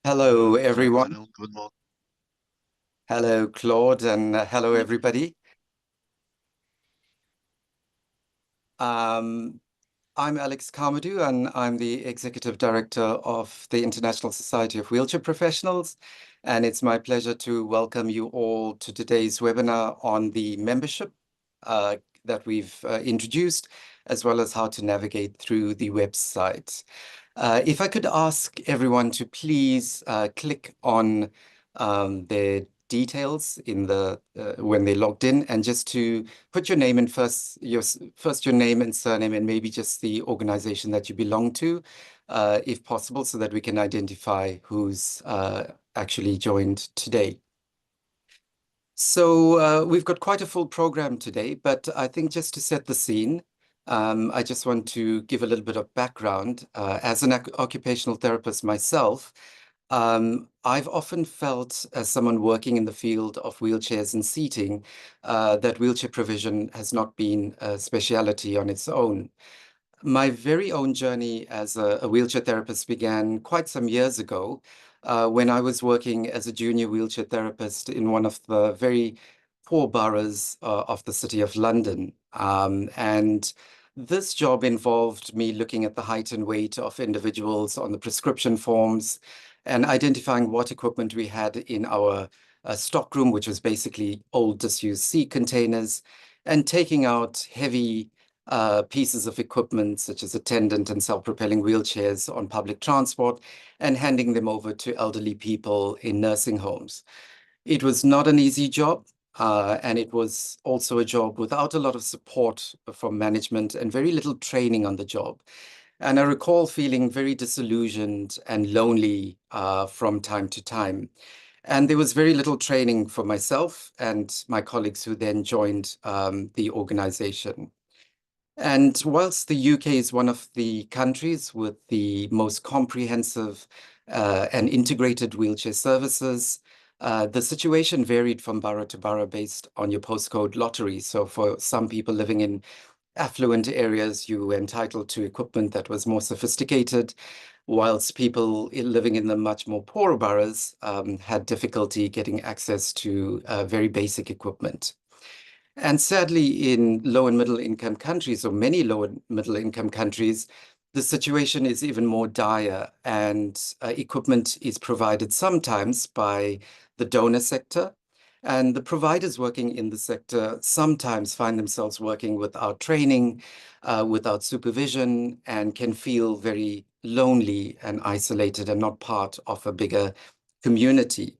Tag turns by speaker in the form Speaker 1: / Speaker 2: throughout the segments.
Speaker 1: Hello,
Speaker 2: Good
Speaker 1: everyone.
Speaker 2: afternoon, good morning.
Speaker 1: Hello, Claude, and hello, everybody. Um, I'm Alex Carmody, and I'm the Executive Director of the International Society of Wheelchair Professionals. And it's my pleasure to welcome you all to today's webinar on the membership uh, that we've introduced, as well as how to navigate through the website. If I could ask everyone to please click on their details in the when they logged in, and just to put your name in first, your name and surname, and maybe just the organization that you belong to, if possible, so that we can identify who's actually joined today. So we've got quite a full program today, but I think just to set the scene, I just want to give a little bit of background. As an occupational therapist myself, I've often felt, as someone working in the field of wheelchairs and seating, that wheelchair provision has not been a speciality on its own. My very own journey as a wheelchair therapist began quite some years ago when I was working as a junior wheelchair therapist in one of the very poor boroughs of the City of London. And this job involved me looking at the height and weight of individuals on the prescription forms and identifying what equipment we had in our stock room, which was basically old disused seat containers, and taking out heavy pieces of equipment such as attendant and self-propelling wheelchairs on public transport and handing them over to elderly people in nursing homes. It was not an easy job, and it was also a job without a lot of support from management and very little training on the job. And I recall feeling very disillusioned and lonely from time to time. And there was very little training for myself and my colleagues who then joined the organization. And whilst the UK is one of the countries with the most comprehensive and integrated wheelchair services, the situation varied from borough to borough based on your postcode lottery. So for some people living in affluent areas, you were entitled to equipment that was more sophisticated, whilst people living in the much more poorer boroughs had difficulty getting access to very basic equipment. And sadly, in low and middle income countries, or many low and middle income countries, the situation is even more dire, and equipment is provided sometimes by the donor sector. And the providers working in the sector sometimes find themselves working without training, without supervision, and can feel very lonely and isolated and not part of a bigger community.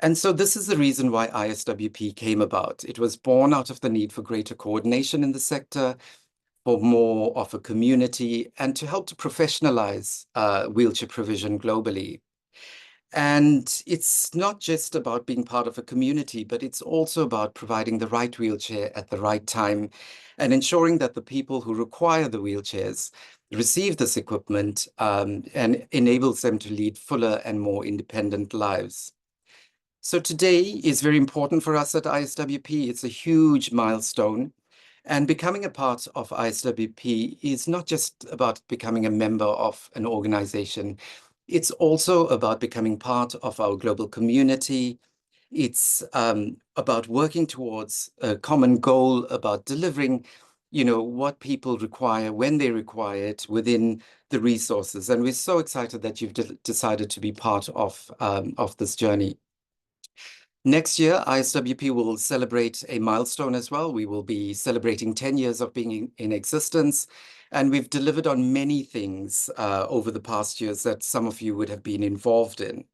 Speaker 1: And so this is the reason why ISWP came about. It was born out of the need for greater coordination in the sector, for more of a community, and to help to professionalize wheelchair provision globally. And it's not just about being part of a community, but it's also about providing the right wheelchair at the right time and ensuring that the people who require the wheelchairs receive this equipment and enables them to lead fuller and more independent lives. So today is very important for us at ISWP. It's a huge milestone. And becoming a part of ISWP is not just about becoming a member of an organization. It's also about becoming part of our global community. It's about working towards a common goal, about delivering, what people require when they require it within the resources. And we're so excited that you've decided to be part of this journey. Next year, ISWP will celebrate a milestone as well. We will be celebrating 10 years of being in existence, and we've delivered on many things over the past years that some of you would have been involved in.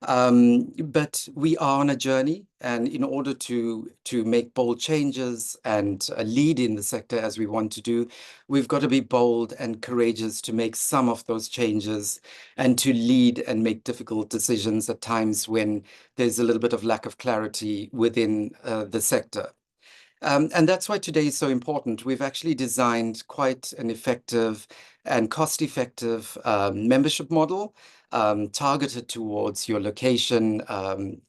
Speaker 1: But we are on a journey, and in order to make bold changes and lead in the sector as we want to do, we've got to be bold and courageous to make some of those changes and to lead and make difficult decisions at times when there's a little bit of lack of clarity within the sector. And that's why today is so important. We've actually designed quite an effective and cost-effective membership model targeted towards your location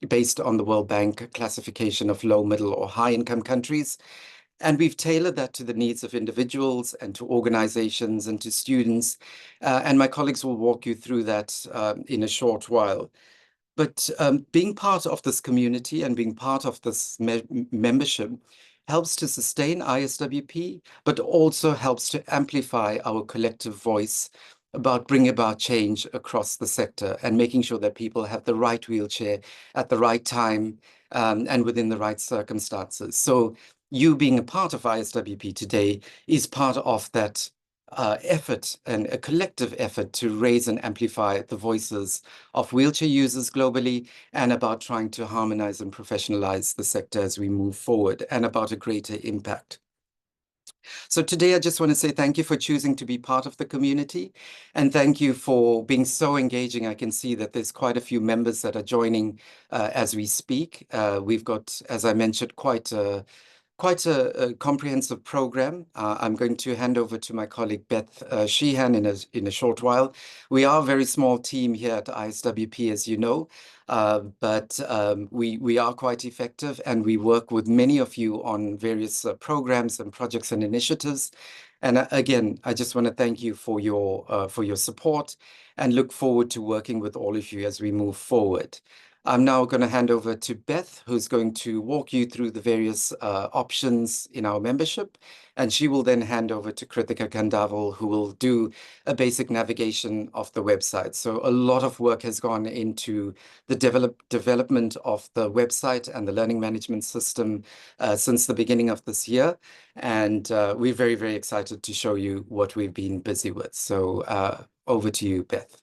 Speaker 1: based on the World Bank classification of low, middle, or high-income countries. And we've tailored that to the needs of individuals and to organizations and to students. And my colleagues will walk you through that in a short while. But being part of this community and being part of this membership helps to sustain ISWP, but also helps to amplify our collective voice about bringing about change across the sector and making sure that people have the right wheelchair at the right time and within the right circumstances. So you being a part of ISWP today is part of that effort and a collective effort to raise and amplify the voices of wheelchair users globally, and about trying to harmonize and professionalize the sector as we move forward, and about a greater impact. So today, I just want to say thank you for choosing to be part of the community, and thank you for being so engaging. I can see that there's quite a few members that are joining as we speak. We've got, as I mentioned, quite a comprehensive program. I'm going to hand over to my colleague Beth Sheehan in a short while. We are a very small team here at ISWP, as you know, but we are quite effective, and we work with many of you on various programs and projects and initiatives. And again, I just want to thank you for your support, and look forward to working with all of you as we move forward. I'm now going to hand over to Beth, who's going to walk you through the various options in our membership, and she will then hand over to Krithika Kandaval, who will do a basic navigation of the website. So a lot of work has gone into the development of the website and the learning management system since the beginning of this year, and we're very, very excited to show you what we've been busy with. So over to you, Beth.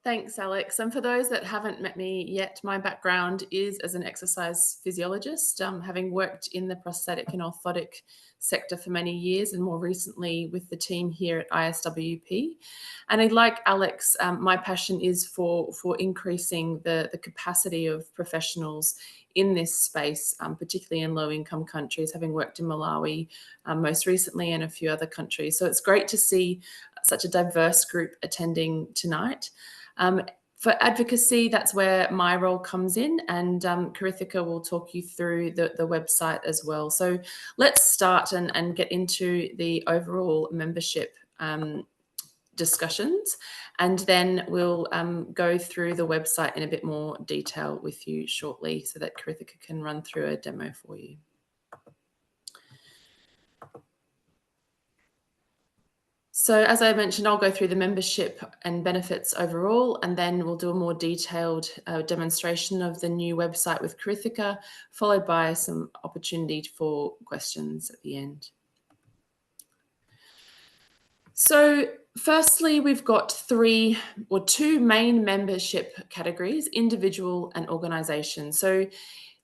Speaker 2: Thanks, Alex. And for those that haven't met me yet, my background is as an exercise physiologist, having worked in the prosthetic and orthotic sector for many years, and more recently with the team here at ISWP. And like Alex, my passion is for increasing the capacity of professionals in this space, particularly in low-income countries, having worked in Malawi most recently and a few other countries. So it's great to see such a diverse group attending tonight. For advocacy, that's where my role comes in, and Krithika will talk you through the website as well. So let's start and get into the overall membership discussions, and then we'll go through the website in a bit more detail with you shortly so that Krithika can run through a demo for you. So as I mentioned, I'll go through the membership and benefits overall, and then we'll do a more detailed demonstration of the new website with Krithika, followed by some opportunity for questions at the end. So firstly, we've got two main membership categories: individual and organisation. So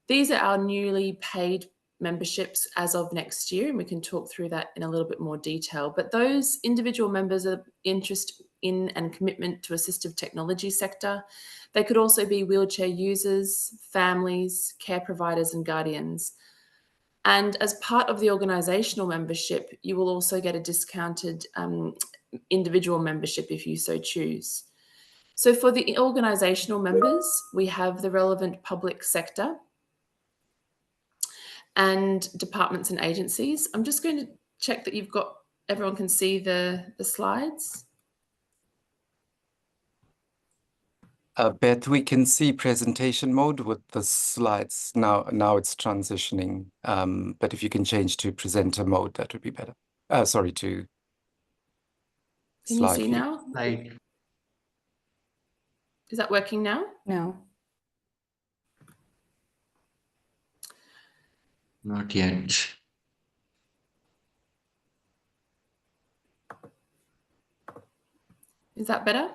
Speaker 2: these are our newly paid memberships as of next year, and we can talk through that in a little bit more detail. But those individual members are interest in and commitment to assistive technology sector. They could also be wheelchair users, families, care providers and guardians. And as part of the organisational membership, you will also get a discounted individual membership if you so choose. So for the organisational members, we have the relevant public sector and departments and agencies. I'm just going to check that everyone can see the slides.
Speaker 1: Beth, we can see presentation mode with the slides. Now it's transitioning, but if you can change to presenter mode, that would be better. Sorry, to
Speaker 2: Can you see now? Is that working now?
Speaker 3: No.
Speaker 4: Not yet.
Speaker 2: Is that better?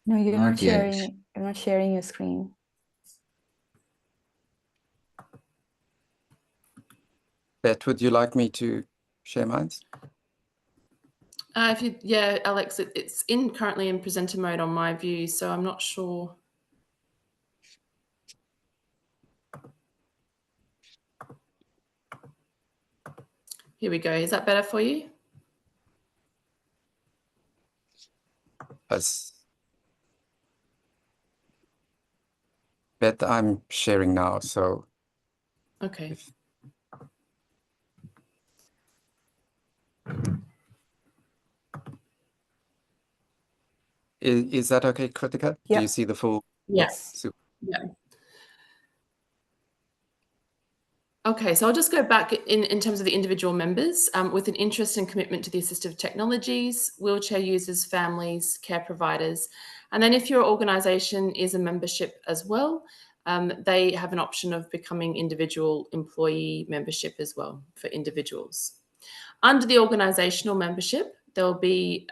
Speaker 3: No, you're
Speaker 4: Not
Speaker 3: not
Speaker 4: yet.
Speaker 3: sharing. You're not sharing your screen.
Speaker 1: Beth, would you like me to share mine?
Speaker 2: Yeah, Alex, it's currently in presenter mode on my view, so I'm not sure. Here we go. Is that better for you?
Speaker 1: Beth, I'm sharing now, so.
Speaker 2: Okay.
Speaker 1: Is that okay, Kritika?
Speaker 3: Yeah.
Speaker 1: Do you see the full?
Speaker 2: Yes.
Speaker 1: Super.
Speaker 2: Yeah. Okay, so I'll just go back in terms of the individual members with an interest and commitment to the assistive technologies, wheelchair users, families, care providers. And then if your organisation is a membership as well, they have an option of becoming individual employee membership as well for individuals. Under the organisational membership, there'll be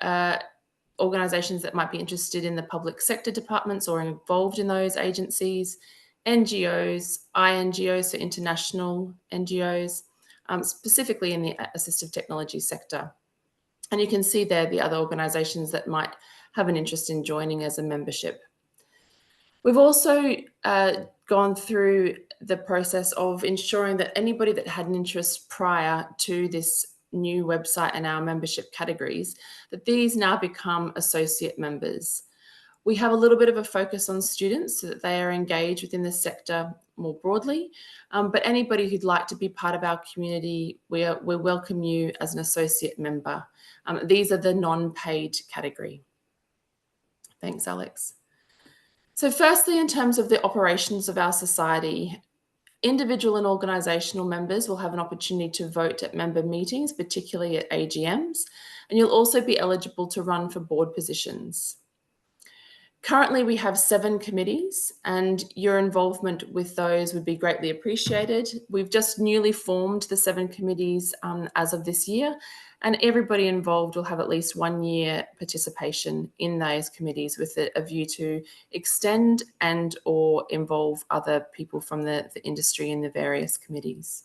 Speaker 2: organisations that might be interested in the public sector departments or involved in those agencies, NGOs, INGOs, so international NGOs, specifically in the assistive technology sector. And you can see there the other organisations that might have an interest in joining as a membership. We've also gone through the process of ensuring that anybody that had an interest prior to this new website and our membership categories, that these now become associate members. We have a little bit of a focus on students so that they are engaged within the sector more broadly, but anybody who'd like to be part of our community, we welcome you as an associate member. These are the non-paid category. Thanks, Alex. So firstly, in terms of the operations of our society, individual and organisational members will have an opportunity to vote at member meetings, particularly at AGMs, and you'll also be eligible to run for board positions. Currently, we have 7 committees, and your involvement with those would be greatly appreciated. We've just newly formed the 7 committees as of this year, and everybody involved will have at least 1 year participation in those committees with a view to extend and or involve other people from the industry in the various committees.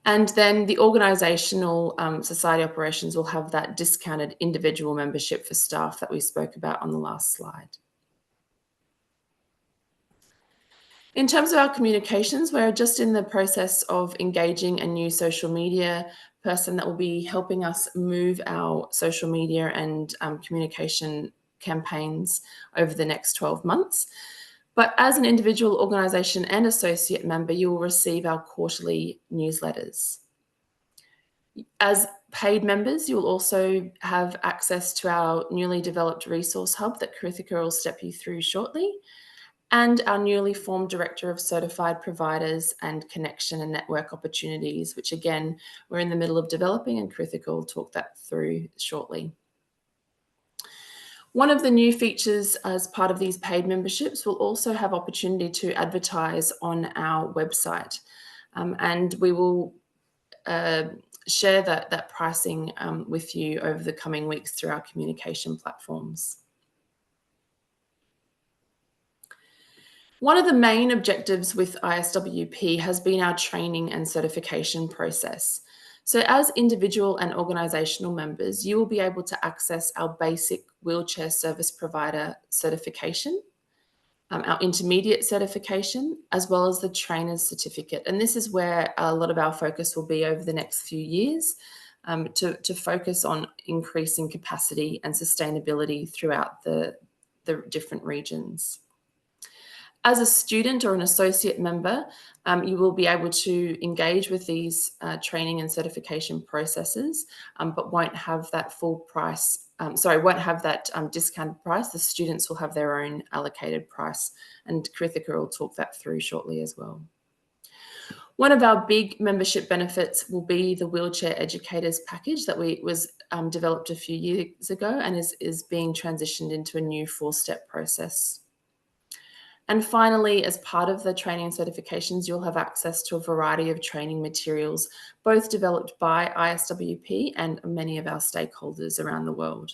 Speaker 2: And then the organisational society operations will have that discounted individual membership for staff that we spoke about on the last slide. In terms of our communications, we're just in the process of engaging a new social media person that will be helping us move our social media and communication campaigns over the next 12 months. But as an individual organisation and associate member, you will receive our quarterly newsletters. As paid members, you will also have access to our newly developed resource hub that Kritika will step you through shortly, and our newly formed Director of Certified Providers and Connection and Network Opportunities, which again, we're in the middle of developing, and Kritika will talk that through shortly. One of the new features as part of these paid memberships will also have opportunity to advertise on our website, and we will share that pricing with you over the coming weeks through our communication platforms. One of the main objectives with ISWP has been our training and certification process. So as individual and organisational members, you will be able to access our basic wheelchair service provider certification, our intermediate certification, as well as the trainer's certificate. And this is where a lot of our focus will be over the next few years to focus on increasing capacity and sustainability throughout the different regions. As a student or an associate member, you will be able to engage with these training and certification processes, but won't have that full price, won't have that discounted price. The students will have their own allocated price, and Kritika will talk that through shortly as well. One of our big membership benefits will be the Wheelchair Educators package that was developed a few years ago and is being transitioned into a new 4-step process. And finally, as part of the training and certifications, you'll have access to a variety of training materials, both developed by ISWP and many of our stakeholders around the world.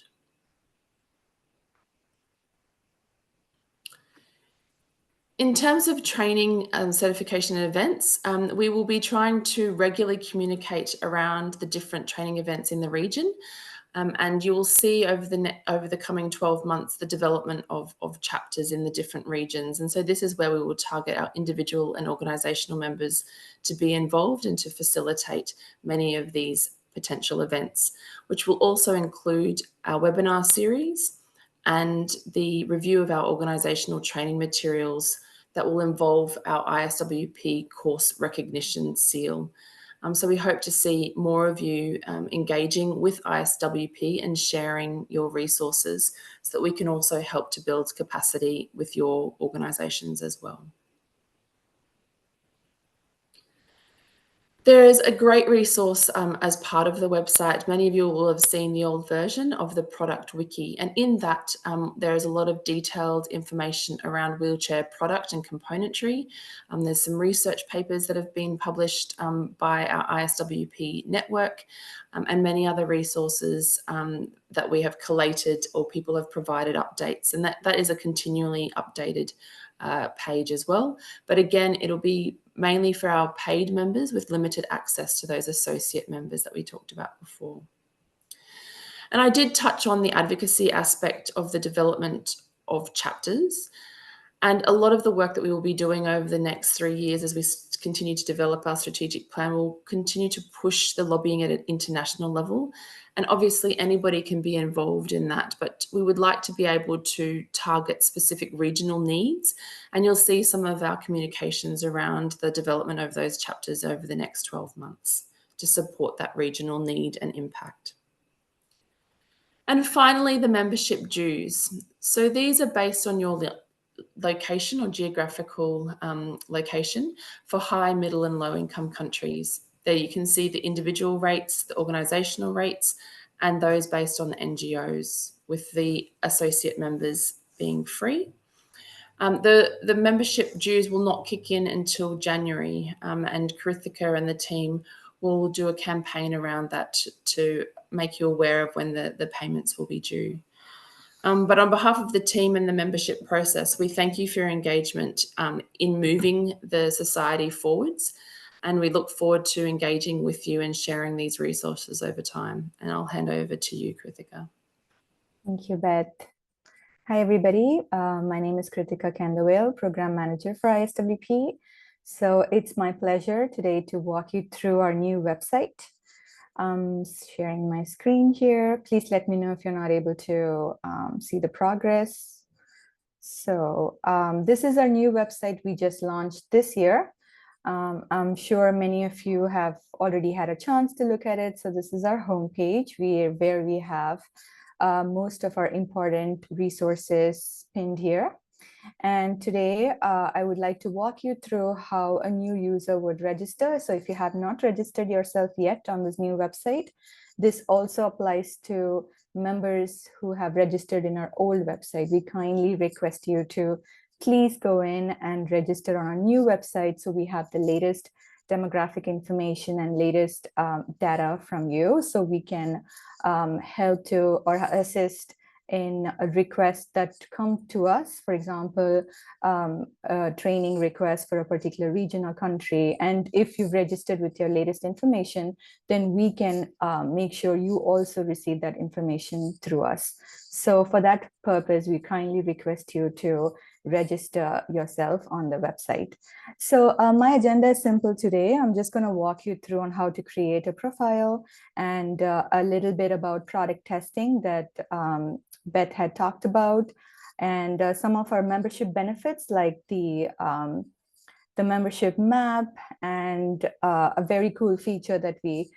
Speaker 2: In terms of training, certification and events, we will be trying to regularly communicate around the different training events in the region. And you will see over the coming 12 months the development of chapters in the different regions. And so this is where we will target our individual and organisational members to be involved and to facilitate many of these potential events, which will also include our webinar series and the review of our organisational training materials that will involve our ISWP course recognition seal. So we hope to see more of you engaging with ISWP and sharing your resources so that we can also help to build capacity with your organisations as well. There is a great resource as part of the website. Many of you will have seen the old version of the product wiki, and in that there is a lot of detailed information around wheelchair product and componentry. There's some research papers that have been published by our ISWP network and many other resources that we have collated or people have provided updates, and that is a continually updated page as well. But again, it'll be mainly for our paid members with limited access to those associate members that we talked about before. And I did touch on the advocacy aspect of the development of chapters. And a lot of the work that we will be doing over the next 3 years as we continue to develop our strategic plan will continue to push the lobbying at an international level. And obviously anybody can be involved in that, but we would like to be able to target specific regional needs. And you'll see some of our communications around the development of those chapters over the next 12 months to support that regional need and impact. And finally, the membership dues. So these are based on your location or geographical location for high, middle and low income countries. There you can see the individual rates, the organisational rates, and those based on the NGOs, with the associate members being free. The membership dues will not kick in until January, and Krithika and the team will do a campaign around that to make you aware of when the payments will be due. But on behalf of the team and the membership process, we thank you for your engagement in moving the society forwards. And we look forward to engaging with you and sharing these resources over time. And I'll hand over to you, Krithika.
Speaker 3: Thank you, Beth. Hi, everybody. My name is Krithika Kandawil, Program Manager for ISWP. So it's my pleasure today to walk you through our new website. I'm sharing my screen here. Please let me know if you're not able to see the progress. So this is our new website we just launched this year. I'm sure many of you have already had a chance to look at it. So this is our homepage where we have most of our important resources pinned here. And today I would like to walk you through how a new user would register. So if you have not registered yourself yet on this new website, this also applies to members who have registered in our old website. We kindly request you to please go in and register on our new website so we have the latest demographic information and latest data from you, so we can help to or assist in a request that come to us, for example, a training request for a particular region or country. And if you've registered with your latest information, then we can make sure you also receive that information through us. So for that purpose, we kindly request you to register yourself on the website. So my agenda is simple today. I'm just going to walk you through on how to create a profile and a little bit about product testing that Beth had talked about, and some of our membership benefits like the membership map and a very cool feature that we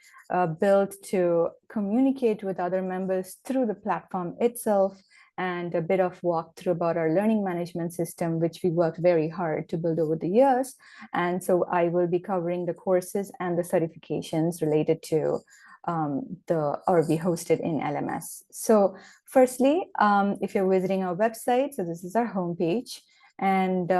Speaker 3: built to communicate with other members through the platform itself, and a bit of walkthrough about our learning management system, which we worked very hard to build over the years. And so I will be covering the courses and the certifications related to be hosted in LMS. So firstly, if you're visiting our website, so this is our homepage, and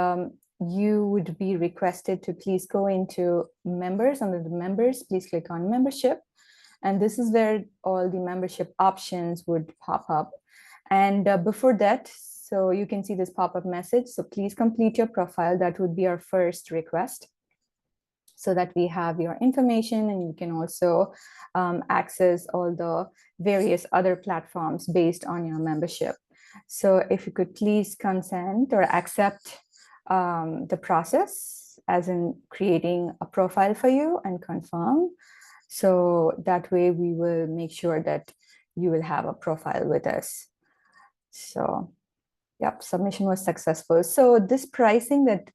Speaker 3: you would be requested to please go into members. Under the members, please click on membership. And this is where all the membership options would pop up. And before that, so you can see this pop-up message. So please complete your profile. That would be our first request, so that we have your information, and you can also access all the various other platforms based on your membership. So if you could please consent or accept the process, as in creating a profile for you, and confirm. So that way we will make sure that you will have a profile with us. So Yep, submission was successful. So this pricing that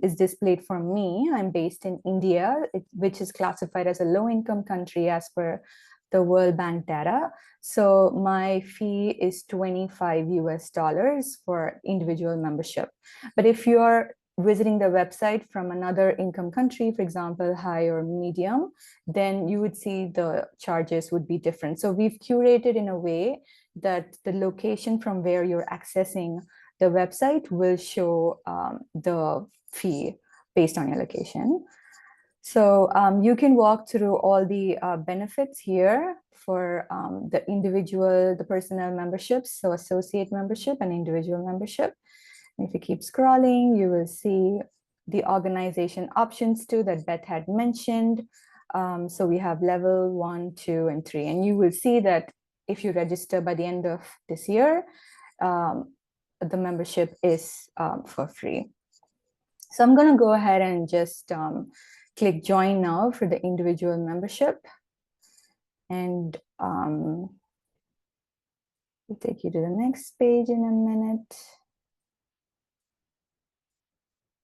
Speaker 3: is displayed for me, I'm based in India, which is classified as a low-income country as per the World Bank data. So my fee is $25 for individual membership. But if you're visiting the website from another income country, for example, high or medium, then you would see the charges would be different. So we've curated in a way that the location from where you're accessing the website will show the fee based on your location. So you can walk through all the benefits here for the individual, the personnel memberships, so associate membership and individual membership. And if you keep scrolling, you will see the organization options too that Beth had mentioned. So we have level 1, 2, and 3, and you will see that if you register by the end of this year, the membership is for free. So I'm going to go ahead and just click join now for the individual membership. And we'll take you to the next page in a minute.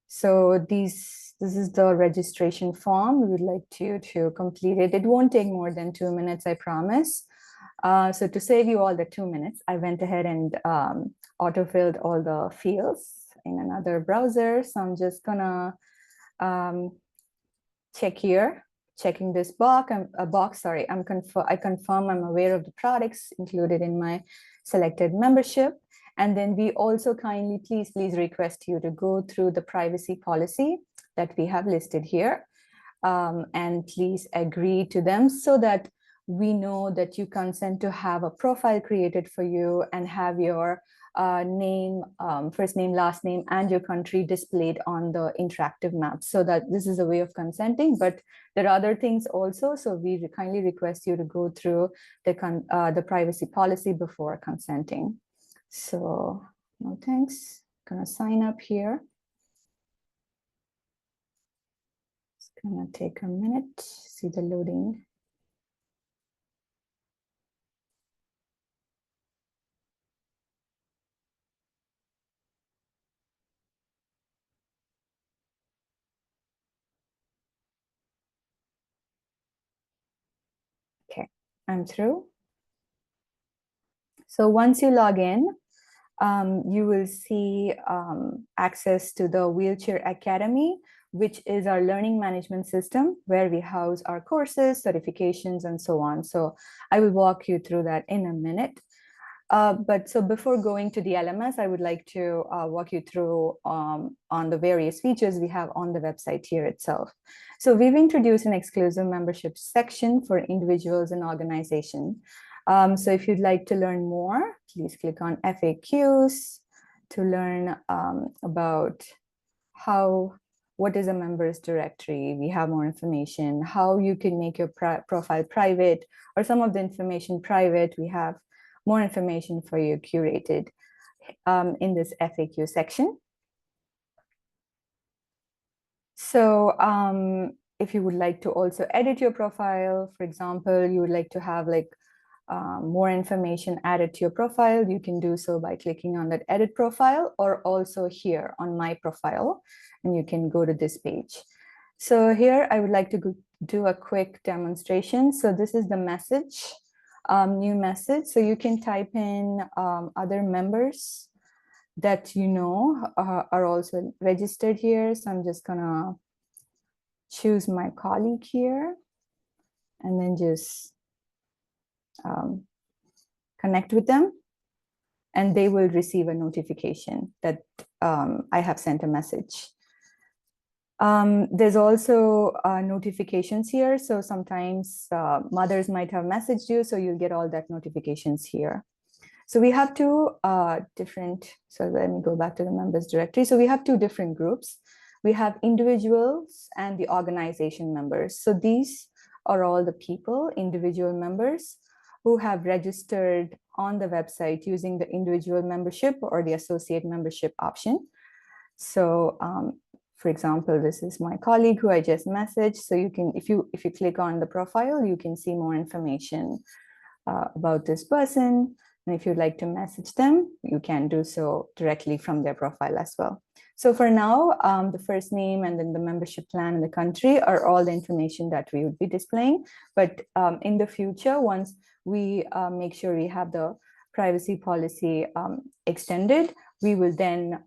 Speaker 3: So this is the registration form. We would like you to complete it. It won't take more than 2 minutes, I promise. So to save you all the 2 minutes, I went ahead and auto-filled all the fields in another browser. So I'm just gonna check here, checking this box. I confirm I'm aware of the products included in my selected membership. And then we also kindly, please request you to go through the privacy policy that we have listed here. And please agree to them so that we know that you consent to have a profile created for you and have your name, first name, last name, and your country displayed on the interactive map. So that this is a way of consenting, but there are other things also. So we kindly request you to go through the privacy policy before consenting. So no thanks, gonna sign up here. It's gonna take a minute, see the loading. Okay, I'm through. So once you log in, you will see access to the Wheelchair Academy, which is our learning management system where we house our courses, certifications, and so on. So I will walk you through that in a minute. But so before going to the LMS, I would like to walk you through on the various features we have on the website here itself. So we've introduced an exclusive membership section for individuals and organizations. So if you'd like to learn more, please click on FAQs to learn about what is a members directory. We have more information, how you can make your profile private or some of the information private. We have more information for you curated in this FAQ section. So if you would like to also edit your profile, for example, you would like to have like more information added to your profile, you can do so by clicking on that edit profile or also here on my profile, and you can go to this page. So here I would like to do a quick demonstration. So this is the message, new message. So you can type in other members that you know are also registered here. So I'm just gonna choose my colleague here and then just connect with them, and they will receive a notification that I have sent a message. There's also notifications here. So sometimes mothers might have messaged you, so you'll get all that notifications here. So we have two different, so let me go back to the members directory. So we have two different groups. We have individuals and the organization members. So these are all the people, individual members, who have registered on the website using the individual membership or the associate membership option. So for example, this is my colleague who I just messaged. So you can, if you click on the profile, you can see more information about this person. And if you'd like to message them, you can do so directly from their profile as well. So for now, the first name and then the membership plan and the country are all the information that we would be displaying. But in the future, once we make sure we have the privacy policy extended, we will then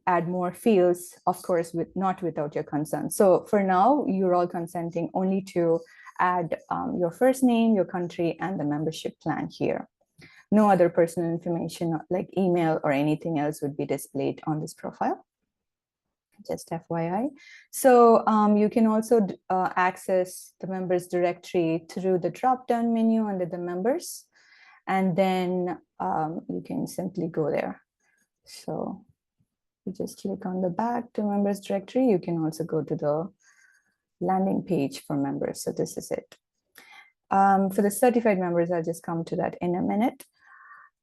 Speaker 3: add more fields, of course, not without your consent. So for now, you're all consenting only to add your first name, your country, and the membership plan here. No other personal information like email or anything else would be displayed on this profile. Just FYI. So you can also access the members directory through the drop-down menu under the members. And then you can simply go there. So you just click on the back to members directory. You can also go to the landing page for members. So this is it. For the certified members, I'll just come to that in a minute.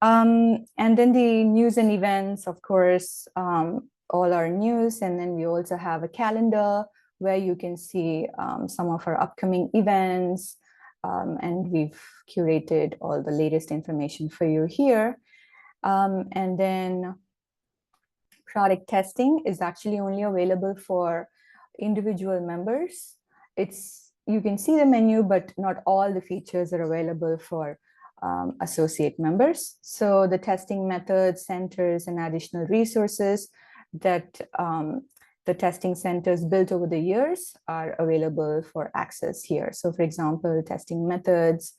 Speaker 3: And then the news and events, of course, all our news. And then we also have a calendar where you can see some of our upcoming events. And we've curated all the latest information for you here. And then product testing is actually only available for individual members. You can see the menu, but not all the features are available for associate members. So the testing methods, centers, and additional resources that the testing centers built over the years are available for access here. So for example, testing methods,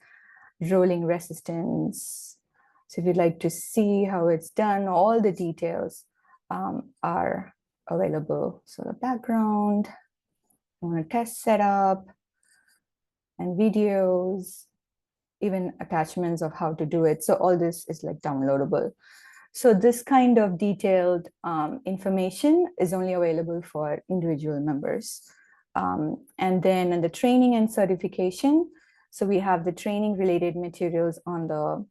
Speaker 3: rolling resistance. So if you'd like to see how it's done, all the details are available. So the background, a test setup, and videos, even attachments of how to do it. So all this is like downloadable. So this kind of detailed information is only available for individual members. And then in the training and certification, so we have the training related materials on the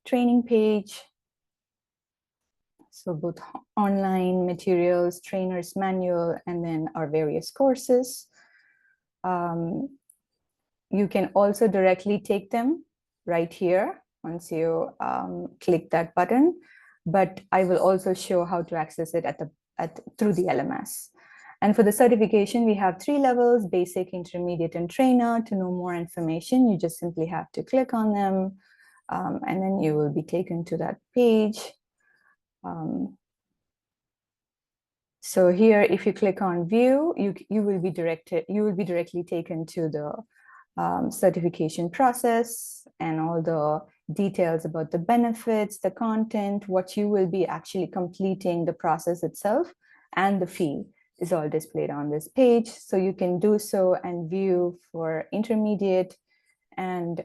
Speaker 3: training page. So both online materials, trainer's manual, and then our various courses. You can also directly take them right here once you click that button, but I will also show how to access it through the LMS. And for the certification, we have 3 levels: basic, intermediate, and trainer. To know more information, you just simply have to click on them, and then you will be taken to that page. So here, if you click on view, you will be directly taken to the certification process and all the details about the benefits, the content, what you will be actually completing, the process itself, and the fee is all displayed on this page. So you can do so and view for intermediate and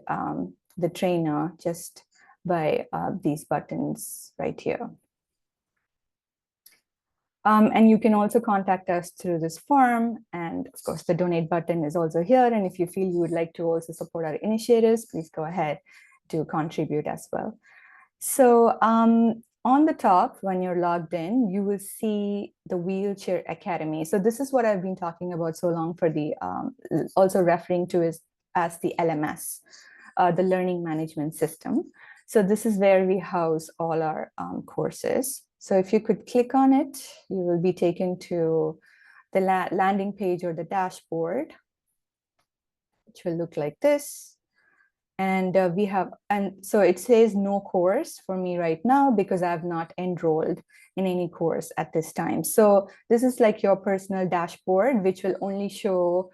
Speaker 3: the trainer just by these buttons right here. And you can also contact us through this form. And of course, the donate button is also here. And if you feel you would like to also support our initiatives, please go ahead to contribute as well. So on the top, when you're logged in, you will see the Wheelchair Academy. So this is what I've been talking about so long for the, also referring to as the LMS, the Learning Management System. So this is where we house all our courses. So if you could click on it, you will be taken to the landing page or the dashboard, which will look like this. And so it says no course for me right now because I have not enrolled in any course at this time. So this is like your personal dashboard, which will only show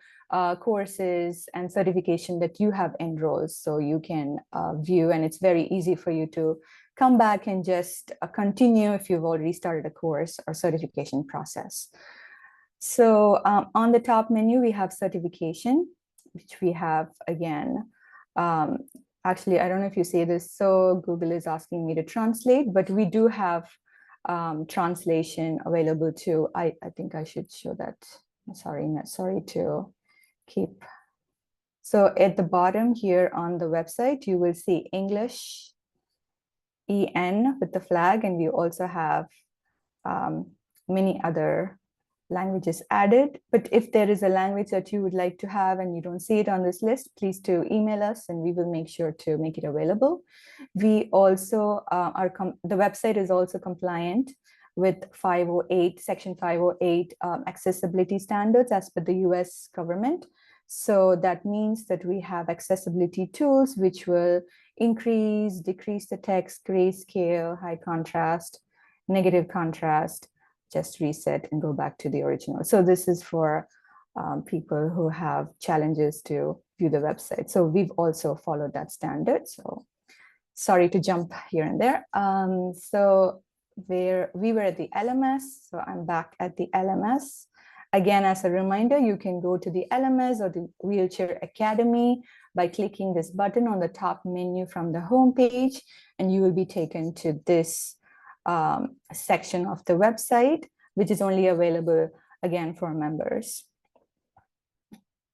Speaker 3: courses and certification that you have enrolled. So you can view, and it's very easy for you to come back and just continue if you've already started a course or certification process. So on the top menu, we have certification, which we have again. Actually, I don't know if you say this, so Google is asking me to translate, but we do have translation available too. I think I should show that. Sorry to keep. So at the bottom here on the website, you will see English, EN with the flag, and we also have many other languages added. But if there is a language that you would like to have and you don't see it on this list, please do email us and we will make sure to make it available. We also the website is also compliant with 508, Section 508 accessibility standards as per the US government. So that means that we have accessibility tools which will increase, decrease the text, grayscale, high contrast, negative contrast, just reset and go back to the original. So this is for people who have challenges to view the website. So we've also followed that standard. So sorry to jump here and there. So we were at the LMS. So I'm back at the LMS. Again, as a reminder, you can go to the LMS or the Wheelchair Academy by clicking this button on the top menu from the home page, and you will be taken to this section of the website, which is only available again for members.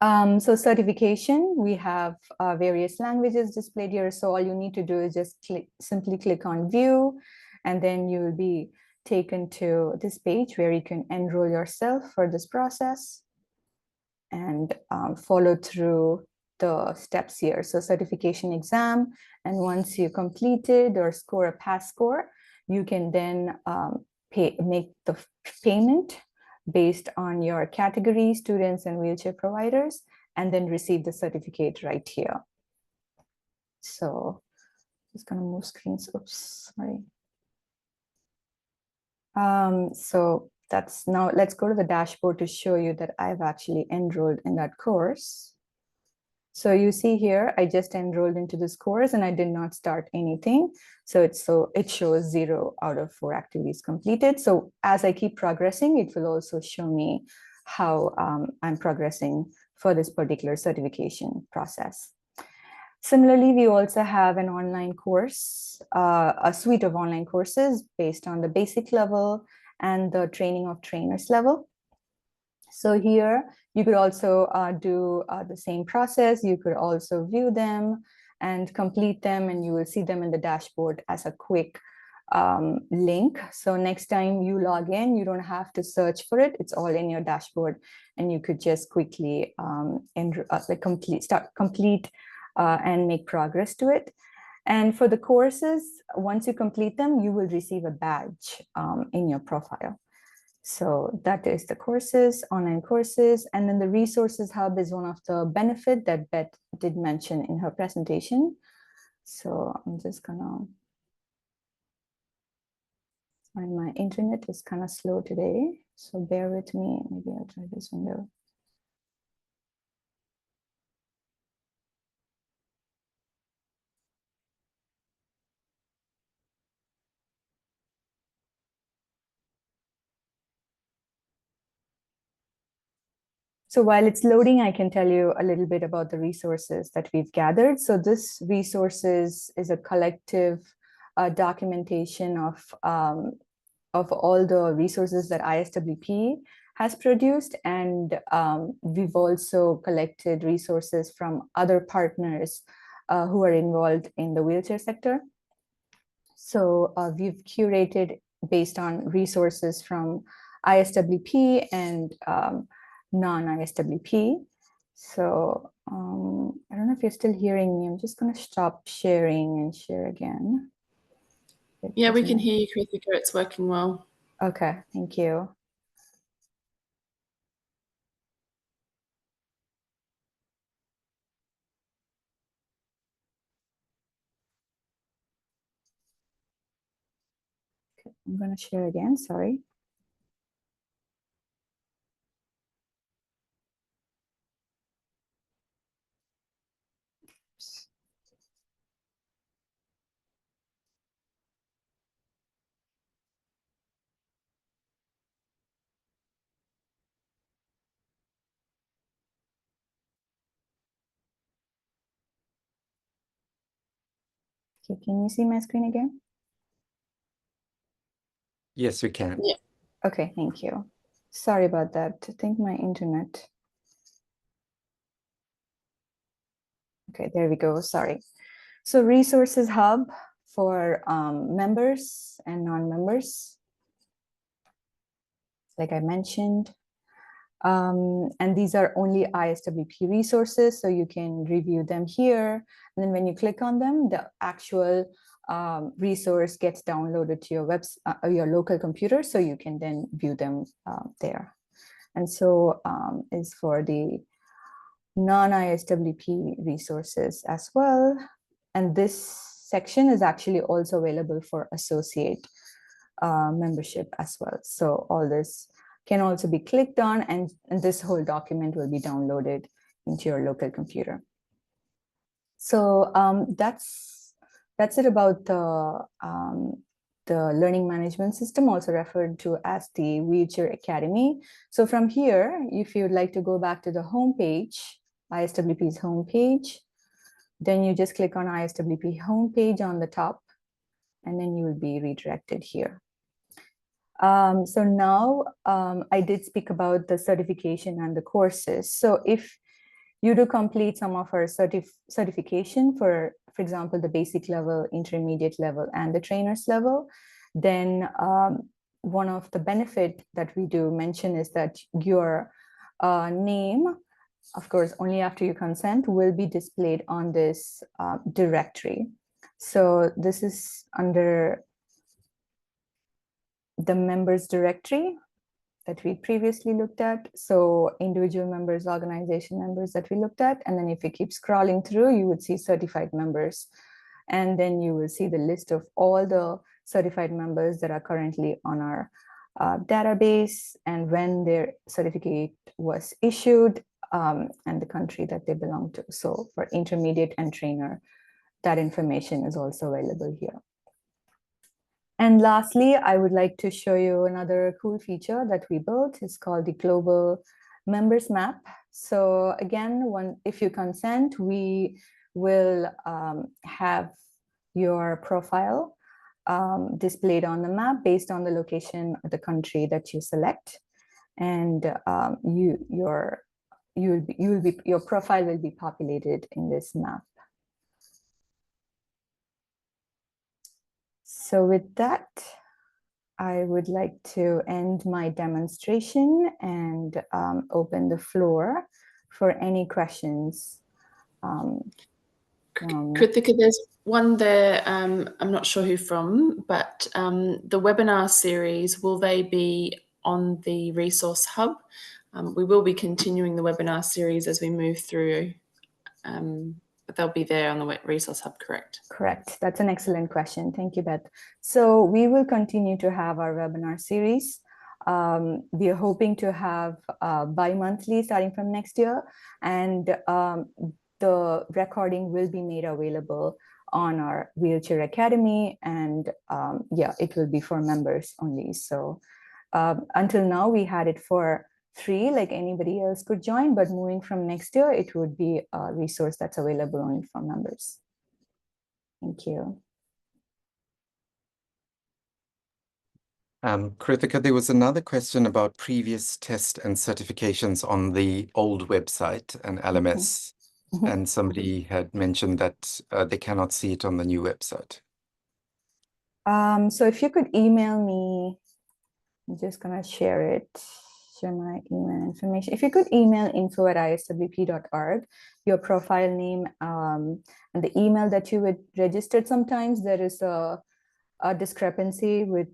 Speaker 3: So certification, we have various languages displayed here. So all you need to do is just simply click on view, and then you will be taken to this page where you can enroll yourself for this process and follow through the steps here. So certification exam, and once you complete it or score a pass score, you can then make the payment based on your category, students and wheelchair providers, and then receive the certificate right here. So just gonna move screens, oops, sorry. So that's now, let's go to the dashboard to show you that I've actually enrolled in that course. So you see here, I just enrolled into this course and I did not start anything. So it shows 0 out of 4 activities completed. So as I keep progressing, it will also show me how I'm progressing for this particular certification process. Similarly, we also have an online course, a suite of online courses based on the basic level and the training of trainers level. So here, you could also do the same process. You could also view them and complete them, and you will see them in the dashboard as a quick link. So next time you log in, you don't have to search for it. It's all in your dashboard, and you could just quickly complete and make progress to it. And for the courses, once you complete them, you will receive a badge in your profile. So that is the courses, online courses, and then the resources hub is one of the benefit that Beth did mention in her presentation. So I'm just gonna, sorry, my internet is kind of slow today, so bear with me. Maybe I'll try this window. So while it's loading, I can tell you a little bit about the resources that we've gathered. So this resources is a collective documentation of all the resources that ISWP has produced. And we've also collected resources from other partners who are involved in the wheelchair sector. So we've curated based on resources from ISWP and non-ISWP. So I don't know if you're still hearing me. I'm just going to stop sharing and share again.
Speaker 2: Yeah, we can hear you, Kritika. It's working well.
Speaker 3: Okay, thank you. Okay, I'm going to share again, sorry. Okay, can you see my screen again?
Speaker 1: Yes, we can.
Speaker 2: Yeah.
Speaker 3: Okay, thank you. Sorry about that. I think my internet. Okay, there we go. Sorry. So resources hub for members and non-members. Like I mentioned, And these are only ISWP resources, so you can review them here. And then when you click on them, the actual resource gets downloaded to your local computer, so you can then view them there. And so is for the non-ISWP resources as well. And this section is actually also available for associate membership as well. So all this can also be clicked on, and this whole document will be downloaded into your local computer. So that's it about the Learning Management System, also referred to as the Wheelchair Academy. So from here, if you'd like to go back to the home page, ISWP's home page, then you just click on ISWP home page on the top, and then you will be redirected here. So now I did speak about the certification and the courses. So if you do complete some of our certification for example, the basic level, intermediate level, and the trainer's level, then one of the benefit that we do mention is that your name, of course, only after you consent, will be displayed on this directory. So this is under the members directory that we previously looked at. So individual members, organization members that we looked at. And then if you keep scrolling through, you would see certified members. And then you will see the list of all the certified members that are currently on our database and when their certificate was issued and the country that they belong to. So for intermediate and trainer, that information is also available here. And lastly, I would like to show you another cool feature that we built. It's called the Global Members Map. So again, if you consent, we will have your profile displayed on the map based on the location of the country that you select. And your profile will be populated in this map. So with that, I would like to end my demonstration and open the floor for any questions.
Speaker 2: Krithika, there's one there, I'm not sure who from, but the webinar series, will they be on the Resource Hub? We will be continuing the webinar series as we move through, but they'll be there on the Resource Hub, correct?
Speaker 3: Correct. That's an excellent question. Thank you, Beth. So we will continue to have our webinar series. We are hoping to have bi-monthly starting from next year, and the recording will be made available on our Wheelchair Academy, and yeah, it will be for members only. So until now, we had it for free, like anybody else could join, but moving from next year, it would be a resource that's available only for members. Thank you.
Speaker 1: Krithika, there was another question about previous test and certifications on the old website and LMS. Mm-hmm. And somebody had mentioned that they cannot see it on the new website.
Speaker 3: So if you could email me, I'm just gonna share my email information. If you could email info@iswp.org, your profile name and the email that you would registered. Sometimes there is a discrepancy with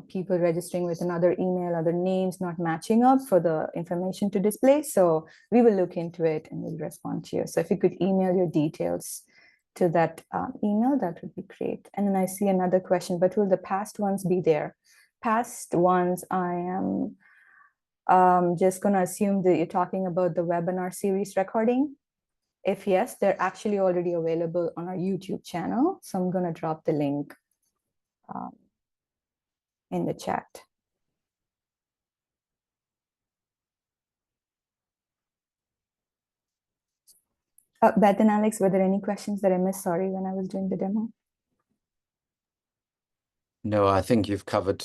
Speaker 3: people registering with another email, other names not matching up for the information to display. So we will look into it and we'll respond to you. So if you could email your details to that email, that would be great. And then I see another question, but will the past ones be there? Past ones, I am just going to assume that you're talking about the webinar series recording. If yes, they're actually already available on our YouTube channel. So I'm going to drop the link in the chat. Beth and Alex, were there any questions that I missed? Sorry, when I was doing the demo.
Speaker 1: No, I think you've covered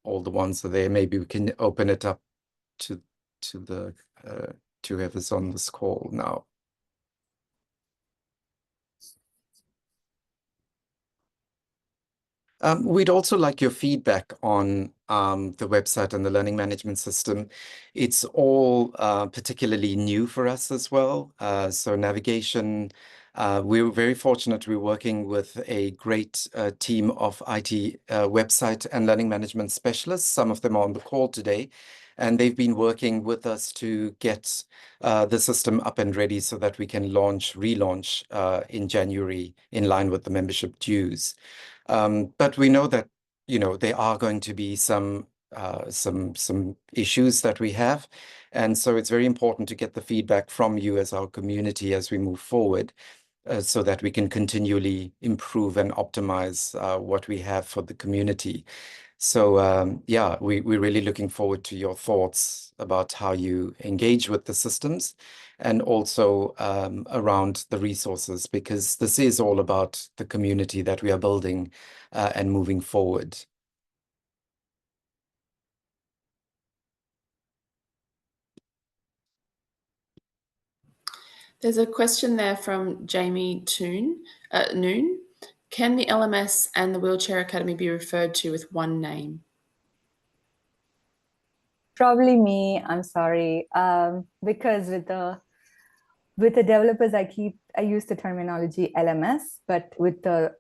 Speaker 1: all the ones there. Maybe we can open it up to the to whoever's on this call now. We'd also like your feedback on the website and the learning management system. It's all particularly new for us as well. So navigation, we're very fortunate. We're working with a great team of IT website and learning management specialists. Some of them are on the call today, and they've been working with us to get the system up and ready so that we can relaunch in January in line with the membership dues. But we know that, there are going to be some issues that we have. And so it's very important to get the feedback from you as our community as we move forward, so that we can continually improve and optimize what we have for the community. So yeah, we're really looking forward to your thoughts about how you engage with the systems and also around the resources, because this is all about the community that we are building and moving forward.
Speaker 2: There's a question there from Jamie Noon. Can the LMS and the Wheelchair Academy be referred to with one name?
Speaker 3: Probably me, I'm sorry. Because with the developers, I use the terminology LMS, but with the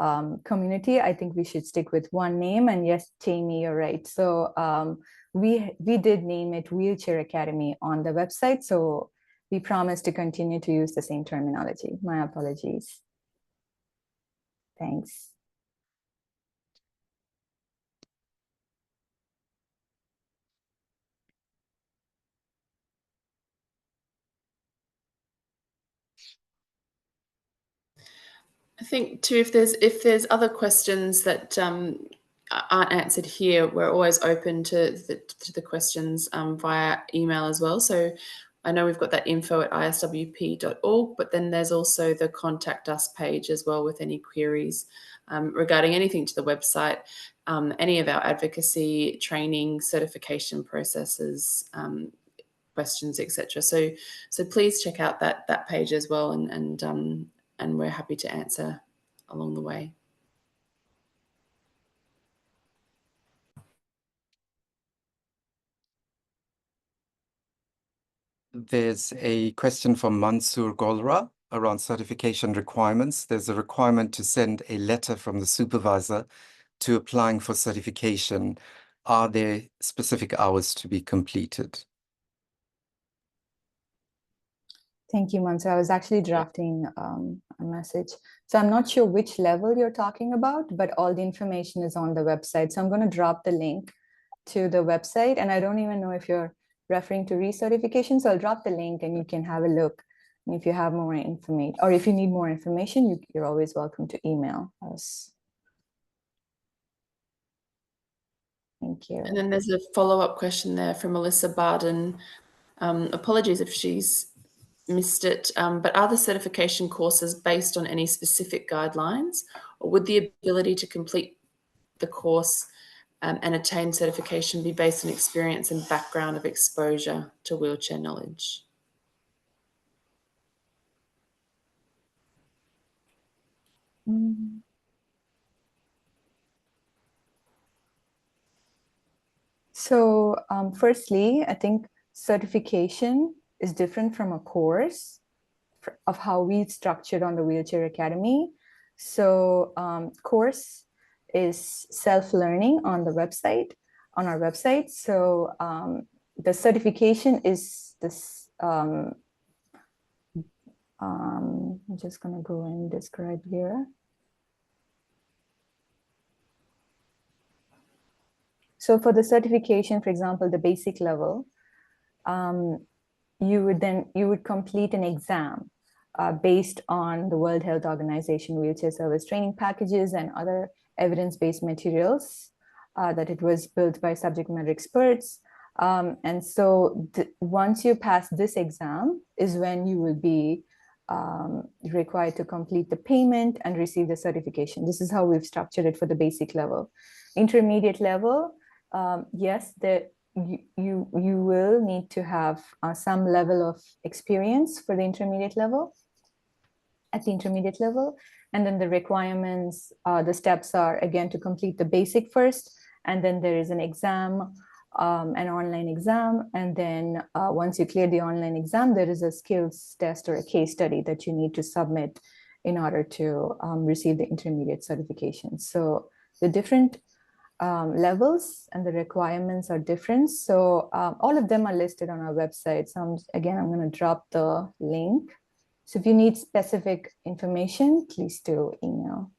Speaker 3: community, I think we should stick with one name. And yes, Jamie, you're right. So we did name it Wheelchair Academy on the website. So we promise to continue to use the same terminology. My apologies. Thanks.
Speaker 2: I think too, if there's other questions that aren't answered here, we're always open to the questions via email as well. So I know we've got that info@iswp.org, but then there's also the contact us page as well with any queries regarding anything to the website, any of our advocacy, training, certification processes, questions, etc. So please check out that page as well, and we're happy to answer along the way.
Speaker 1: There's a question from Mansoor Golra around certification requirements. There's a requirement to send a letter from the supervisor to applying for certification. Are there specific hours to be completed?
Speaker 3: Thank you, Mansoor. I was actually drafting a message. So I'm not sure which level you're talking about, but all the information is on the website. So I'm going to drop the link to the website. And I don't even know if you're referring to recertification. So I'll drop the link and you can have a look. And if you have more information, or if you need more information, you're always welcome to email us. Thank you.
Speaker 2: And then there's a follow-up question there from Melissa Barden. Apologies if she's missed it, but are the certification courses based on any specific guidelines, or would the ability to complete the course and attain certification be based on experience and background of exposure to wheelchair knowledge?
Speaker 3: So firstly, I think certification is different from a course of how we structured on the Wheelchair Academy. So course is self-learning on the website, on our website. So the certification is this, I'm just gonna go and describe here. So for the certification, for example, the basic level, you would complete an exam based on the World Health Organization wheelchair service training packages and other evidence-based materials that it was built by subject matter experts. And so once you pass this exam is when you will be required to complete the payment and receive the certification. This is how we've structured it for the basic level. Intermediate level, yes, you will need to have some level of experience for the intermediate level. at the intermediate level. And then the requirements, the steps are, again, to complete the basic first, and then there is an exam, an online exam. And then once you clear the online exam, there is a skills test or a case study that you need to submit in order to receive the intermediate certification. So the different levels and the requirements are different. So all of them are listed on our website. So again, I'm going to drop the link. So if you need specific information, please do email.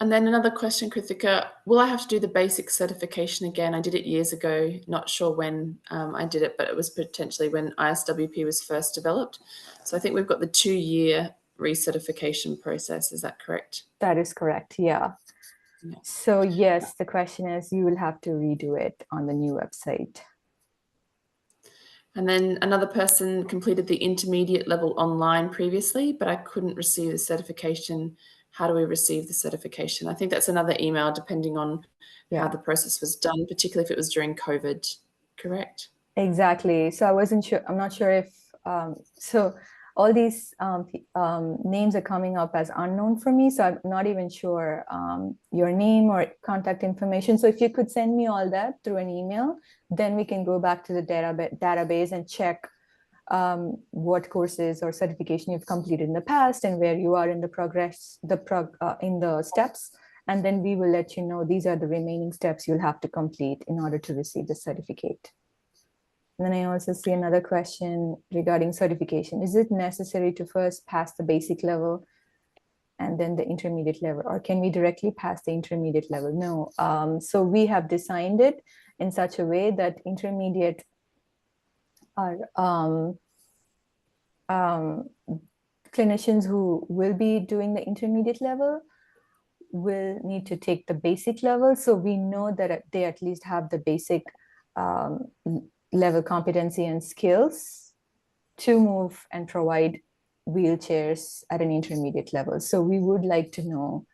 Speaker 2: And then another question, Krithika, will I have to do the basic certification again? I did it years ago, not sure when I did it, but it was potentially when ISWP was first developed. So I think we've got the 2-year recertification process. Is that correct?
Speaker 3: That is correct, yeah. So yes, the question is, you will have to redo it on the new website.
Speaker 2: And then another person completed the intermediate level online previously, but I couldn't receive the certification. How do we receive the certification? I think that's another email depending on how the process was done, particularly if it was during COVID, correct?
Speaker 3: Exactly. So I wasn't sure, I'm not sure if, so all these names are coming up as unknown for me. So I'm not even sure your name or contact information. So if you could send me all that through an email, then we can go back to the database and check what courses or certification you've completed in the past and where you are in the progress, in the steps. And then we will let you know these are the remaining steps you'll have to complete in order to receive the certificate. And then I also see another question regarding certification. Is it necessary to first pass the basic level and then the intermediate level, or can we directly pass the intermediate level? No. So we have designed it in such a way that intermediate are clinicians who will be doing the intermediate level will need to take the basic level. So we know that they at least have the basic level competency and skills to move and provide wheelchairs at an intermediate level. So we would like to know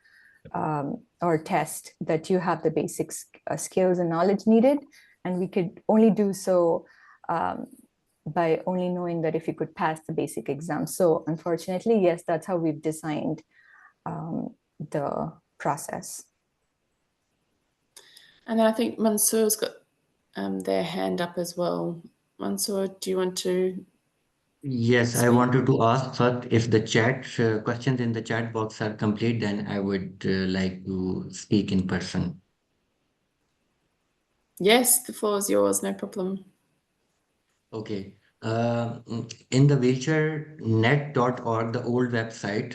Speaker 3: or test that you have the basic skills and knowledge needed. And we could only do so by only knowing that if you could pass the basic exam. So unfortunately, yes, that's how we've designed the process.
Speaker 2: And then I think Mansoor's got their hand up as well. Mansoor, do you want to?
Speaker 4: Yes, I wanted to ask first if the chat questions in the chat box are complete, then I would like to speak in person.
Speaker 2: Yes, the floor is yours, no problem.
Speaker 4: Okay. In the wheelchairnet.org, the old website,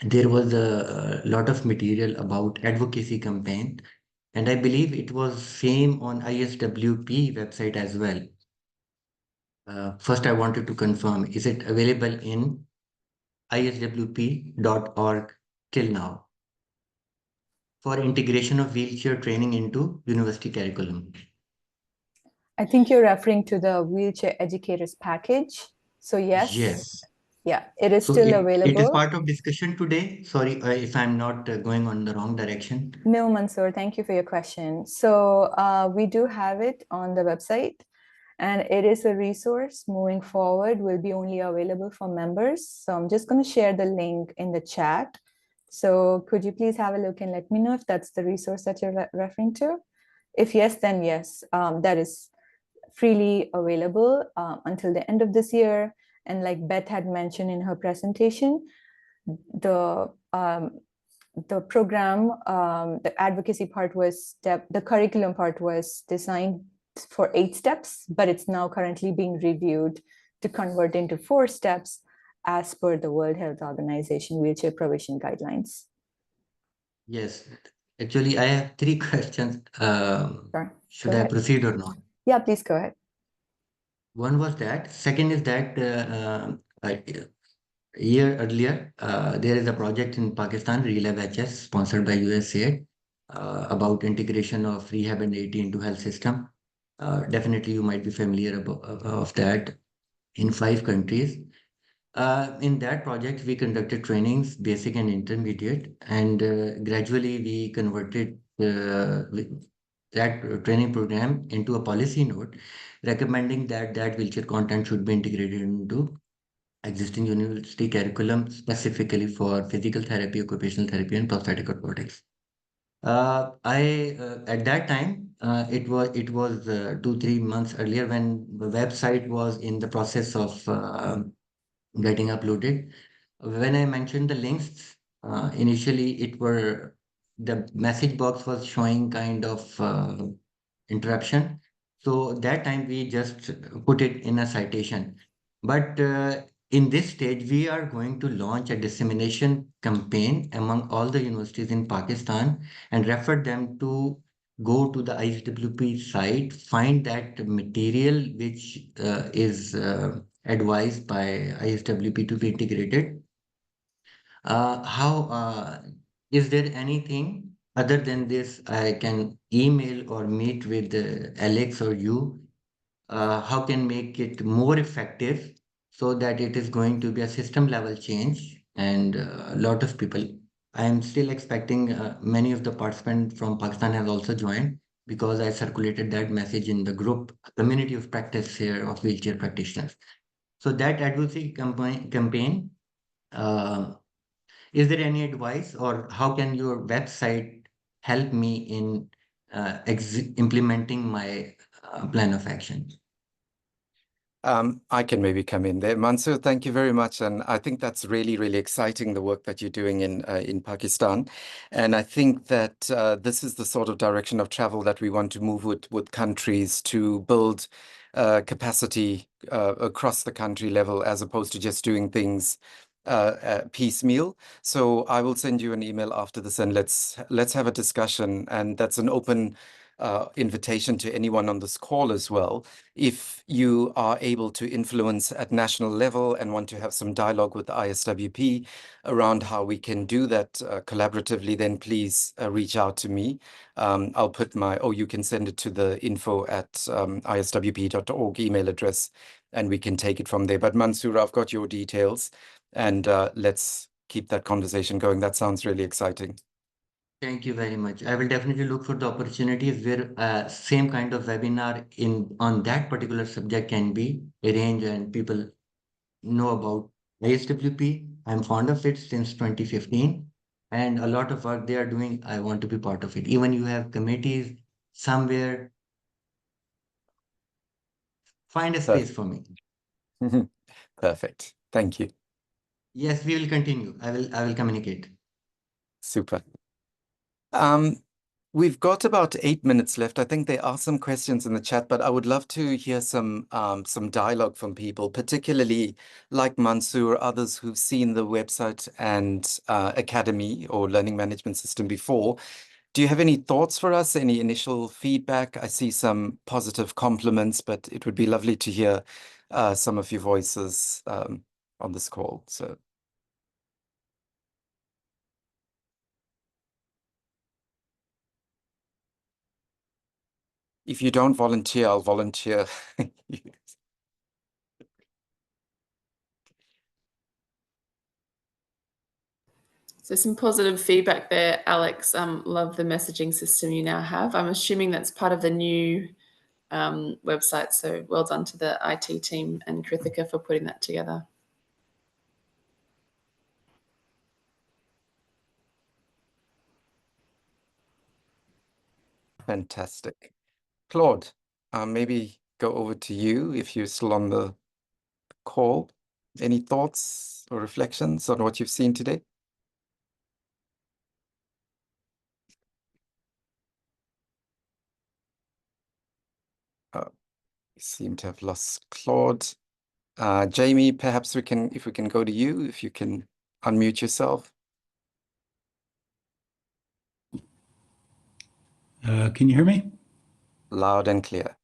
Speaker 4: there was a lot of material about advocacy campaign, and I believe it was same on ISWP website as well. First, I wanted to confirm, is it available in iswp.org till now for integration of wheelchair training into university curriculum?
Speaker 3: I think you're referring to the wheelchair educators package. So yes.
Speaker 4: Yes.
Speaker 3: Yeah, it is
Speaker 4: So
Speaker 3: still
Speaker 4: it
Speaker 3: available.
Speaker 4: is part of discussion today. Sorry if I'm not going on the wrong direction.
Speaker 3: No, Mansoor, thank you for your question. So we do have it on the website, and it is a resource moving forward, will be only available for members. So I'm just going to share the link in the chat. So could you please have a look and let me know if that's the resource that you're referring to? If yes, then yes, that is freely available until the end of this year. And like Beth had mentioned in her presentation, the program, the advocacy part was the curriculum part was designed for 8 steps, but it's now currently being reviewed to convert into 4 steps as per the World Health Organization wheelchair provision guidelines.
Speaker 4: Yes, actually, I have 3 questions.
Speaker 3: Sure.
Speaker 4: Should I proceed or not?
Speaker 3: Yeah, please go ahead.
Speaker 4: One was that. Second is that a year earlier, there is a project in Pakistan, Relab HS, sponsored by USAID, about integration of rehab and AT into health system. Definitely, you might be familiar of that in 5 countries. In that project, we conducted trainings, basic and intermediate, and gradually we converted that training program into a policy note recommending that wheelchair content should be integrated into existing university curriculum specifically for physical therapy, occupational therapy, and prosthetic orthotics. At that time, it was 2-3 months earlier when the website was in the process of getting uploaded. When I mentioned the links, initially the message box was showing kind of interruption. So that time we just put it in a citation. But in this stage, we are going to launch a dissemination campaign among all the universities in Pakistan and refer them to go to the ISWP site, find that material which is advised by ISWP to be integrated. Is there anything other than this I can email or meet with Alex or you? How can make it more effective so that it is going to be a system level change and a lot of people. I am still expecting many of the participants from Pakistan have also joined because I circulated that message in the group community of practice here of wheelchair practitioners. So that advocacy campaign is there any advice or how can your website help me in implementing my plan of action?
Speaker 1: I can maybe come in there. Mansoor, thank you very much. And I think that's really, really exciting, the work that you're doing in Pakistan. And I think that this is the sort of direction of travel that we want to move with countries to build capacity across the country level, as opposed to just doing things piecemeal. So I will send you an email after this and let's have a discussion. And that's an open invitation to anyone on this call as well. If you are able to influence at national level and want to have some dialogue with the ISWP around how we can do that collaboratively, then please reach out to me. I'll put you can send it to the info@iswp.org email address and we can take it from there. But Mansoor, I've got your details and let's keep that conversation going. That sounds really exciting.
Speaker 4: Thank you very much. I will definitely look for the opportunities where same kind of webinar on that particular subject can be arranged and people know about ISWP. I'm fond of it since 2015 and a lot of work they are doing. I want to be part of it. Even you have committees somewhere, find a space for me.
Speaker 1: Perfect. Thank you.
Speaker 4: Yes, we will continue. I will communicate.
Speaker 1: Super. We've got about 8 minutes left. I think there are some questions in the chat, but I would love to hear some dialogue from people, particularly like Mansoor, others who've seen the website and academy or learning management system before. Do you have any thoughts for us? Any initial feedback? I see some positive compliments, but it would be lovely to hear some of your voices on this call. So. If you don't volunteer, I'll volunteer.
Speaker 2: So some positive feedback there, Alex. Love the messaging system you now have. I'm assuming that's part of the new website. So well done to the IT team and Krithika for putting that together.
Speaker 1: Fantastic. Claude, maybe go over to you if you're still on the call. Any thoughts or reflections on what you've seen today? We seem to have lost Claude. Jamie, perhaps if we can go to you, if you can unmute yourself.
Speaker 5: Can you hear me?
Speaker 1: Loud and clear.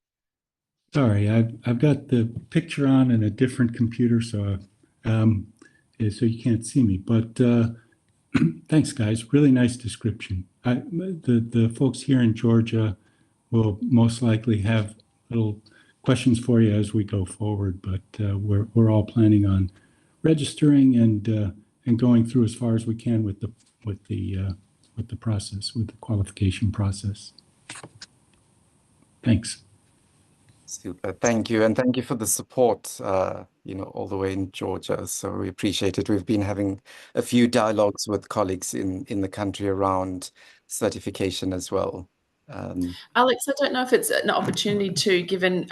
Speaker 5: Sorry, I've got the picture on a different computer, so you can't see me. But thanks, guys. Really nice description. The folks here in Georgia will most likely have little questions for you as we go forward. But we're all planning on registering and going through as far as we can with the process, with the qualification process. Thanks.
Speaker 1: Super. Thank you. And thank you for the support all the way in Georgia. So we appreciate it. We've been having a few dialogues with colleagues in the country around certification as well.
Speaker 2: Alex, I don't know if it's an opportunity to, given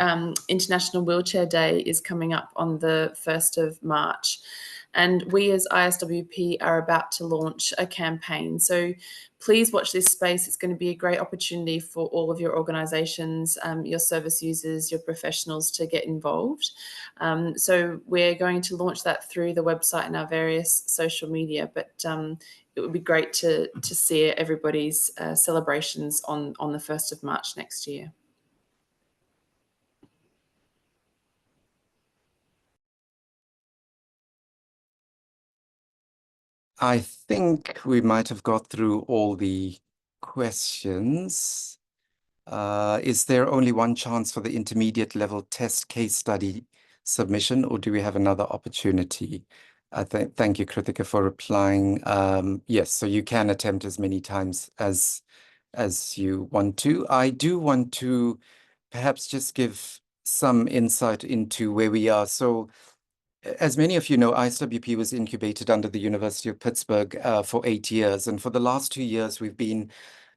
Speaker 2: International Wheelchair Day is coming up on the 1st of March, and we as ISWP are about to launch a campaign. So please watch this space. It's going to be a great opportunity for all of your organisations, your service users, your professionals to get involved. So we're going to launch that through the website and our various social media, but it would be great to see everybody's celebrations on the 1st of March next year.
Speaker 1: I think we might have got through all the questions. Is there only one chance for the intermediate level test case study submission, or do we have another opportunity? Thank you, Kritika, for replying. Yes, so you can attempt as many times as you want to. I do want to perhaps just give some insight into where we are. So as many of you know, ISWP was incubated under the University of Pittsburgh for 8 years. And for the last 2 years, we've been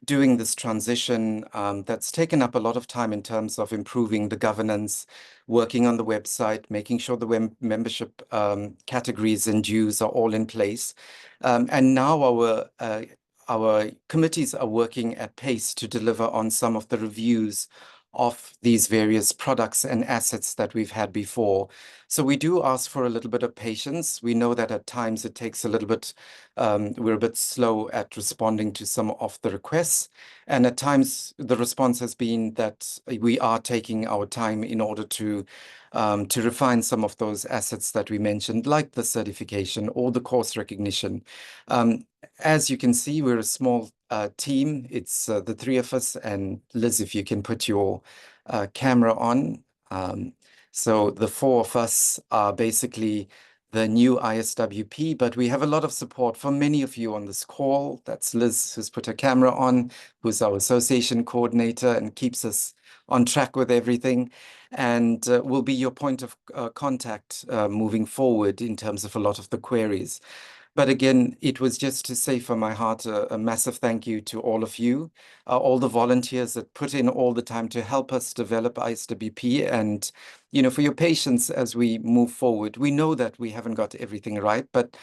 Speaker 1: doing this transition that's taken up a lot of time in terms of improving the governance, working on the website, making sure the membership categories and dues are all in place. And now our committees are working at pace to deliver on some of the reviews of these various products and assets that we've had before. So we do ask for a little bit of patience. We know that at times it takes a little bit, we're a bit slow at responding to some of the requests. And at times the response has been that we are taking our time in order to refine some of those assets that we mentioned, like the certification or the course recognition. As you can see, we're a small team. It's the 3 of us, and Liz, if you can put your camera on. So the 4 of us are basically the new ISWP, but we have a lot of support from many of you on this call. That's Liz, who's put her camera on, who's our association coordinator and keeps us on track with everything, and will be your point of contact moving forward in terms of a lot of the queries. But again, it was just to say from my heart a massive thank you to all of you, all the volunteers that put in all the time to help us develop ISWP, and for your patience as we move forward. We know that we haven't got everything right, but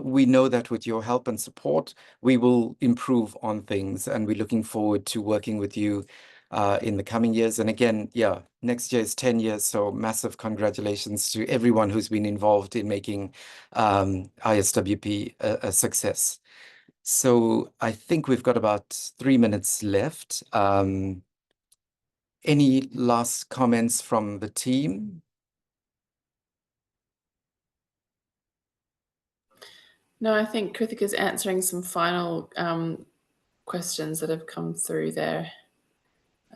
Speaker 1: we know that with your help and support, we will improve on things, and we're looking forward to working with you in the coming years. And again, yeah, next year is 10 years. So massive congratulations to everyone who's been involved in making ISWP a success. So I think we've got about 3 minutes left. Any last comments from the team?
Speaker 2: No, I think Kritika's answering some final questions that have come through there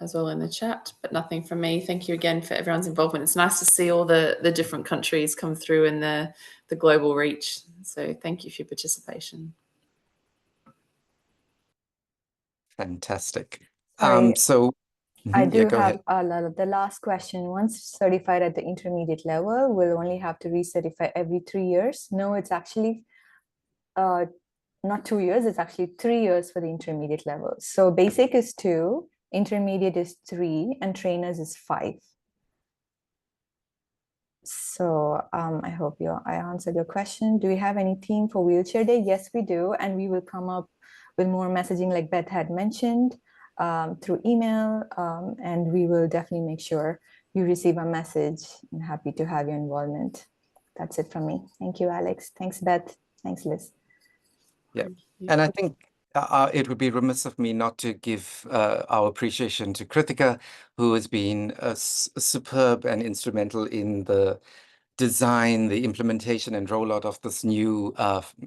Speaker 2: as well in the chat, but nothing from me. Thank you again for everyone's involvement. It's nice to see all the different countries come through and the global reach. So thank you for your participation.
Speaker 1: Fantastic.
Speaker 3: Sorry.
Speaker 1: So
Speaker 3: I do
Speaker 1: go
Speaker 3: have
Speaker 1: ahead.
Speaker 3: the last question. Once certified at the intermediate level, we'll only have to recertify every 3 years. No, it's actually not 2 years. It's actually 3 years for the intermediate level. So basic is 2, intermediate is 3, and trainers is 5. So I hope I answered your question. Do we have any theme for Wheelchair Day? Yes, we do. And we will come up with more messaging like Beth had mentioned through email. And we will definitely make sure you receive a message. I'm happy to have your involvement. That's it from me. Thank you, Alex. Thanks, Beth. Thanks, Liz.
Speaker 1: Yeah, and I think it would be remiss of me not to give our appreciation to Kritika, who has been superb and instrumental in the design, the implementation and rollout of this new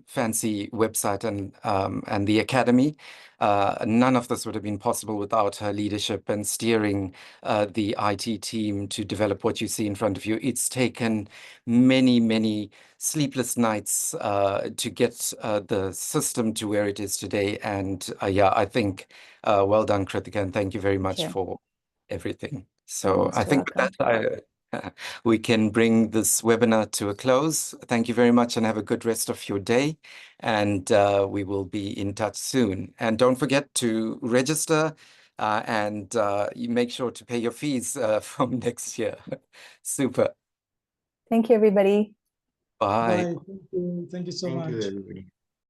Speaker 1: fancy website and the academy. None of this would have been possible without her leadership and steering the IT team to develop what you see in front of you. It's taken many, many sleepless nights to get the system to where it is today. And yeah, I think well done, Kritika, and thank you very much for everything. So I think with that, we can bring this webinar to a close. Thank you very much and have a good rest of your day. And we will be in touch soon. And don't forget to register and you make sure to pay your fees from next year. Super.
Speaker 3: Thank you, everybody.
Speaker 1: Bye.
Speaker 6: Bye. Thank you. Thank you so
Speaker 4: Thank
Speaker 6: much.
Speaker 4: you, everybody.